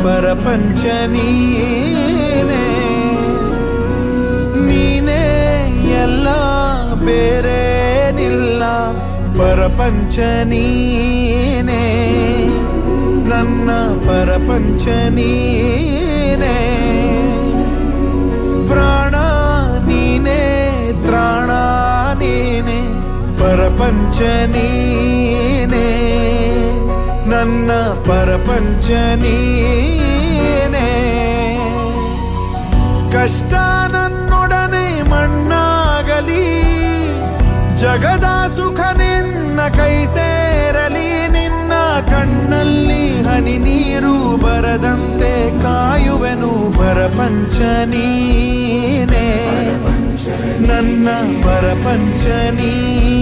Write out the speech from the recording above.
ಪರಪಂಚ ನೀನೇ ನೀನೇ ಎಲ್ಲ ಬೇರೇನಿಲ್ಲ ಪರಪಂಚ ನೀನೇ ನನ್ನ ಪರಪಂಚ ನೀನೇ ಪ್ರಾಣ ನೀನೇ ತ್ರಾಣ ನೀನೇ ಪರಪಂಚ ನೀನೇ ನನ್ನ ಪರಪಂಚ ನೀನೇ ಕಷ್ಟ ನನ್ನೊಡನೆ ಮಣ್ಣಾಗಲಿ ಜಗದ ಸುಖ ನಿನ್ನ ಕೈ ಸೇರಲಿ ನಿನ್ನ ಕಣ್ಣಲ್ಲಿ ಹನಿ ನೀರು ಬರದಂತೆ ಕಾಯುವೆನು ಪರಪಂಚ ನೀನೇ ನನ್ನ ಪರಪಂಚ ನೀನೇ